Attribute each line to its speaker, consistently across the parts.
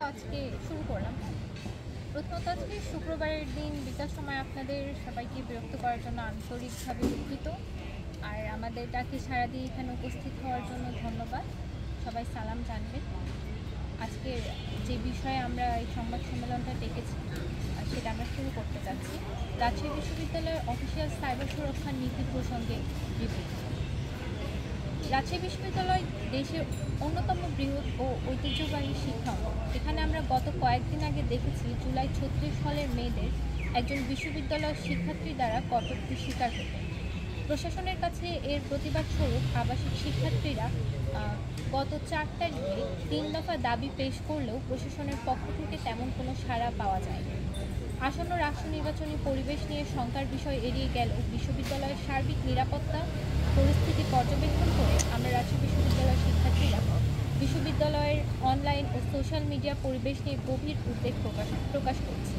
Speaker 1: আজকে শুরু করলাম। প্রথমত আজকে শুক্রবারের দিন বিকাল সময় আপনাদের সবাইকে বিরক্ত করার জন্য আন্তরিকভাবে দুঃখিত। আর আমাদের ডাকে সাড়া দিয়ে এখানে উপস্থিত হওয়ার জন্য ধন্যবাদ। সবাই সালাম জানবেন। আজকে যে বিষয়ে আমরা এই সংবাদ সম্মেলনটা ডেকেছি সেটা আমরা শুরু করতে যাচ্ছি। রাজশাহী বিশ্ববিদ্যালয়ের অফিসিয়াল সাইবার সুরক্ষা নীতি প্রসঙ্গে রিভিউ। রাজশাহী বিশ্ববিদ্যালয় দেশের অন্যতম বৃহৎ ও ঐতিহ্যবাহী শিক্ষাঙ্গন। এখানে আমরা গত কয়েকদিন আগে দেখেছি জুলাই 36 সালের মেয়েদের একজন বিশ্ববিদ্যালয়ের শিক্ষার্থী দ্বারা কটূক্তি স্বীকার হতে। প্রশাসনের কাছে এর প্রতিবাদ স্বরূপ আবাসিক শিক্ষার্থীরা গত 4 তারিখে 3 দফা দাবি পেশ করলেও প্রশাসনের পক্ষ থেকে তেমন কোনো সাড়া পাওয়া যায়নি। আসন্ন রাষ্ট্র নির্বাচনী পরিবেশ নিয়ে শঙ্কার বিষয় এড়িয়ে গেলেও বিশ্ববিদ্যালয়ের সার্বিক নিরাপত্তা পরিস্থিতি পর্যবেক্ষণ করে আমরা রাজশাহী বিশ্ববিদ্যালয়ের শিক্ষার্থীরা বিশ্ববিদ্যালয়ের অনলাইন ও সোশ্যাল মিডিয়া পরিবেশ নিয়ে গভীর উদ্বেগ প্রকাশ করছি।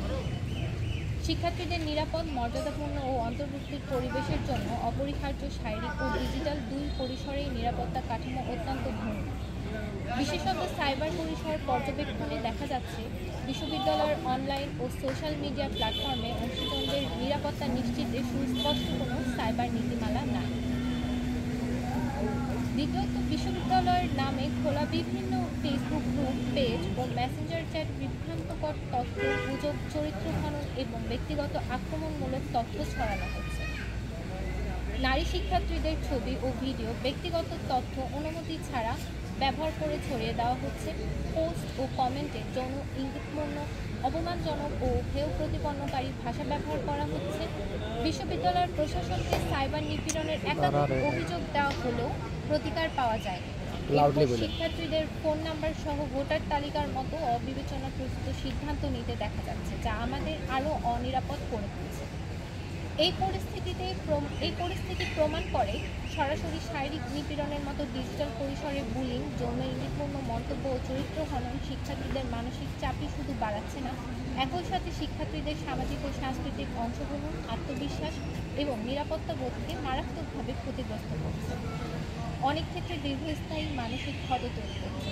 Speaker 1: শিক্ষার্থীদের নিরাপদ, মর্যাদাপূর্ণ ও অন্তর্ভুক্তির পরিবেশের জন্য অপরিহার্য শারীরিক ও ডিজিটাল দুই পরিসরেই নিরাপত্তা কাঠামো অত্যন্ত ভূমিকা। বিশেষত সাইবার পরিসর পর্যবেক্ষণে দেখা যাচ্ছে বিশ্ববিদ্যালয়ের অনলাইন ও সোশ্যাল মিডিয়া প্ল্যাটফর্মে অংশীদারদের নিরাপত্তা নিশ্চিতে সুস্পষ্ট কোনো সাইবার নীতিমালা নাই। দ্বিতীয়ত, বিশ্ববিদ্যালয়ের নামে খোলা বিভিন্ন ফেসবুক গ্রুপ, পেজ ও মেসেঞ্জার চ্যাট বিভ্রান্তকর তথ্য, গুজব, চরিত্র খনন এবং ব্যক্তিগত আক্রমণমূলক তথ্য ছড়ানো হচ্ছে। নারী শিক্ষার্থীদের ছবি ও ভিডিও ব্যক্তিগত তথ্য অনুমতি ছাড়া ব্যবহার করে ছড়িয়ে দেওয়া হচ্ছে। পোস্ট ও কমেন্টে যৌন, ইঙ্গিতপূর্ণ, অপমানজনক ও হেয় প্রতিপন্নকারী ভাষা ব্যবহার করা হচ্ছে। বিশ্ববিদ্যালয়ের প্রশাসনকে সাইবার নিপীড়নের একাধিক অভিযোগ দেওয়া হলেও প্রতিকার পাওয়া যায়নি। শিক্ষার্থীদের ফোন নাম্বার সহ ভোটার তালিকার মতো অবিবেচনাপ্রসূত সিদ্ধান্ত নিতে দেখা যাচ্ছে, যা আমাদের আরও অনিরাপদ করে তুলছে। এই পরিস্থিতি প্রমাণ করে সরাসরি শারীরিক নিপীড়নের মতো ডিজিটাল পরিসরে বুলিং, যৌন ইঙ্গিতপূর্ণ মন্তব্য ও চরিত্র হনন শিক্ষার্থীদের মানসিক চাপই শুধু বাড়াচ্ছে না, একই সাথে শিক্ষার্থীদের সামাজিক ও সাংস্কৃতিক অংশগ্রহণ, আত্মবিশ্বাস এবং নিরাপত্তা বোধকে মারাত্মকভাবে ক্ষতিগ্রস্ত করছে। অনেক ক্ষেত্রে দীর্ঘস্থায়ী মানসিক ক্ষত তৈরি করছে।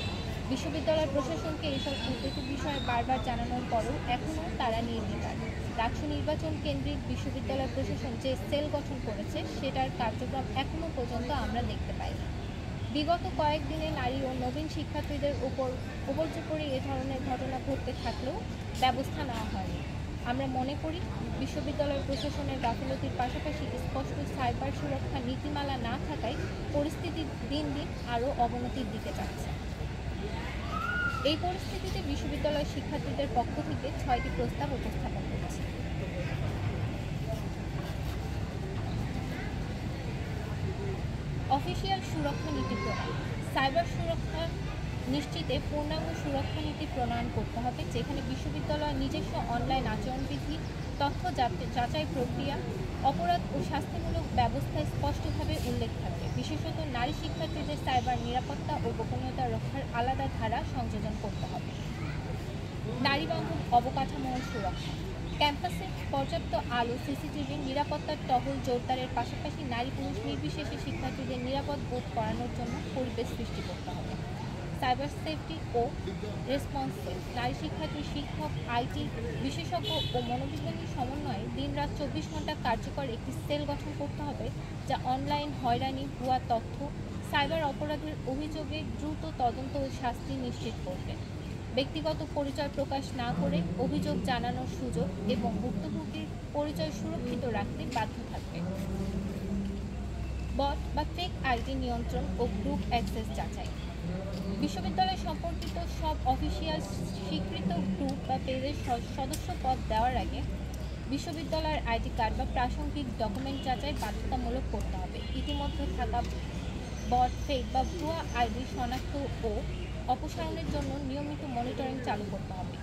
Speaker 1: বিশ্ববিদ্যালয় প্রশাসনকে এসব উদ্বেগের বিষয়ে বারবার জানানোর পরও এখনও তারা নির্বিকার। রাষ্ট্র নির্বাচন কেন্দ্রিক বিশ্ববিদ্যালয় প্রশাসন যে সেল গঠন করেছে সেটার কার্যক্রম এখনও পর্যন্ত আমরা দেখতে পাইনি। বিগত কয়েকদিনে নারী ও নবীন শিক্ষার্থীদের উপর উপর্যুপরি এ ধরনের ঘটনা ঘটতে থাকলেও ব্যবস্থা নেওয়া হয়নি। আমরা মনে করি বিশ্ববিদ্যালয় প্রশাসনের গাফিলতির পাশাপাশি স্পষ্ট সাইবার সুরক্ষা নীতিমালা না থাকায় পরিস্থিতি দিন দিন আরও অবনতির দিকে যাচ্ছে। এই পরিস্থিতিতে বিশ্ববিদ্যালয় শিক্ষার্থীদের পক্ষ থেকে 6টি প্রস্তাব উপস্থাপন করেছে। অফিসিয়াল সুরক্ষা নীতি প্রণয়ন। সাইবার সুরক্ষা নিশ্চিতে পূর্ণাঙ্গ সুরক্ষা নীতি প্রণয়ন করতে হবে, যেখানে বিশ্ববিদ্যালয়ের নিজস্ব অনলাইন আচরণবিধি, তথ্য যাচাই প্রক্রিয়া, অপরাধ ও শাস্তিমূলক ব্যবস্থায় স্পষ্টভাবে উল্লেখ থাকবে। বিশেষত নারী শিক্ষার্থীদের সাইবার নিরাপত্তা ও গোপনীয়তা রক্ষার আলাদা ধারা সংযোজন করতে হবে। নারী বান্ধব অবকাঠামো ও সুরক্ষা। ক্যাম্পাসে পর্যাপ্ত আলো, সিসিটিভি, নিরাপত্তার টহল জোরদারের পাশাপাশি নারী পুরুষ নির্বিশেষে শিক্ষার্থীদের নিরাপদ বোধ করানোর জন্য পরিবেশ সৃষ্টি করতে হবে। সাইবার সেফটি ও রেসপন্সিভ। নারী শিক্ষার্থী, শিক্ষক, আইটি বিশেষজ্ঞ ও মনোবিজ্ঞানী সমন্বয়ে দিনরাত 24 ঘন্টা কার্যকর একটি সেল গঠন করতে হবে, যা অনলাইন হয়রানি, ভুয়া তথ্য, সাইবার অপরাধের অভিযোগে দ্রুত তদন্ত ও শাস্তি নিশ্চিত করবে। ব্যক্তিগত পরিচয় প্রকাশ না করে অভিযোগ জানানোর সুযোগ এবং ভুক্তভোগীর পরিচয় সুরক্ষিত রাখতে বাধ্য থাকবে। বট বা ফেক আইডি নিয়ন্ত্রণ ও গ্রুপ অ্যাক্সেস যাচাই। বিশ্ববিদ্যালয় সম্পর্কিত সব অফিসিয়াল স্বীকৃত গ্রুপ বা পেজের সদস্য পদ দেওয়ার আগে বিশ্ববিদ্যালয়ের আইডি কার্ড বা প্রাসঙ্গিক ডকুমেন্ট যাচাই বাধ্যতামূলক করতে হবে। ইতিমধ্যে থাকা বট, ফেক বা ভুয়া আইডি শনাক্ত ও অপসারণের জন্য নিয়মিত মনিটরিং চালু করতে হবে।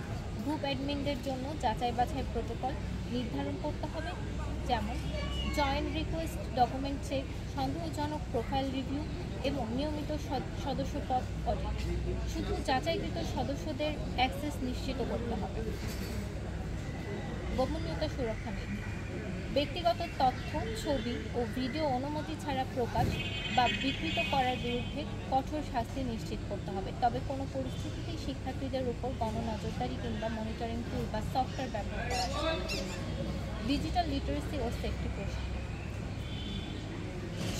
Speaker 1: গ্রুপ অ্যাডমিনদের জন্য যাচাই বাছাই প্রোটোকল নির্ধারণ করতে হবে, যেমন জয়েন্ট রিকোয়েস্ট, ডকুমেন্ট চেক, সন্দেহজনক প্রোফাইল রিভিউ এবং নিয়মিত সদস্যপদ অডিট। শুধু যাচাইকৃত সদস্যদের অ্যাক্সেস নিশ্চিত করতে হবে। গোপনীয়তা সুরক্ষা নীতি। ব্যক্তিগত তথ্য, ছবি ও ভিডিও অনুমতি ছাড়া প্রকাশ বা বিকৃত করার বিরুদ্ধে কঠোর শাস্তি নিশ্চিত করতে হবে। তবে কোনো পরিস্থিতিতেই শিক্ষার্থীদের উপর গণনজরদারি কিংবা মনিটরিং টুল বা সফটওয়্যার ব্যবহার করা যাবে না। ডিজিটাল লিটারেসি ও সেফটি প্রশিক্ষণ।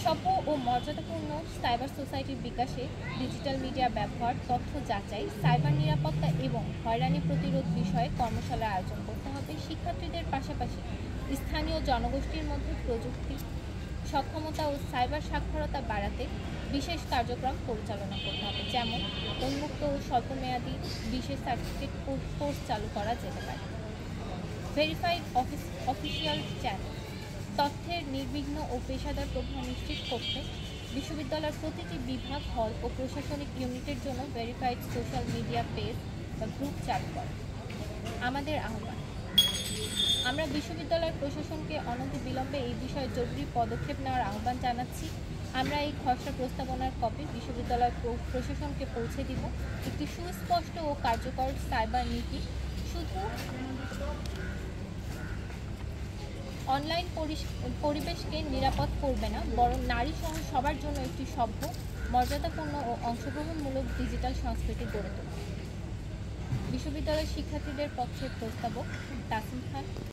Speaker 1: সভ্য ও মর্যাদাপূর্ণ সাইবার সোসাইটির বিকাশে ডিজিটাল মিডিয়া ব্যবহার, তথ্য যাচাই, সাইবার নিরাপত্তা এবং হয়রানি প্রতিরোধ বিষয়ে কর্মশালার আয়োজন করতে হবে। শিক্ষার্থীদের পাশাপাশি স্থানীয় জনগোষ্ঠীর মধ্যে প্রযুক্তি সক্ষমতা ও সাইবার সাক্ষরতা বাড়াতে বিশেষ কার্যক্রম পরিচালনা করতে হবে, যেমন উন্মুক্ত ও স্বল্পমেয়াদী বিশেষ সার্টিফিকেট কোর্স চালু করা যেতে পারে। Verified official channel. তথ্যের নির্বিঘ্ন ও পেশাদার প্রবাহ নিশ্চিত করতে বিশ্ববিদ্যালয়ের প্রতিটি বিভাগ, হল ও প্রশাসনিক ইউনিটের জন্য ভেরিফাইড সোশ্যাল মিডিয়া পেজ বা গ্রুপ চালু করে। আমাদের আহ্বান, আমরা বিশ্ববিদ্যালয় প্রশাসনকে অনতিবিলম্বে এই বিষয়ে জরুরি পদক্ষেপ নেওয়ার আহ্বান জানাচ্ছি। আমরা এই খসড়া প্রস্তাবনার কপি বিশ্ববিদ্যালয় প্রশাসনকে পৌঁছে দিব। একটি সুস্পষ্ট ও কার্যকর সাইবার নীতি শুধু অনলাইন পরিবেশকে নিরাপদ করবে না, বরং নারী সহ সবার জন্য একটি সভ্য, মর্যাদাপূর্ণ ও অংশগ্রহণমূলক ডিজিটাল সংস্কৃতি গড়ে তোলে। বিশ্ববিদ্যালয়ের শিক্ষার্থীদের পক্ষে প্রস্তাবক তাসিম খান।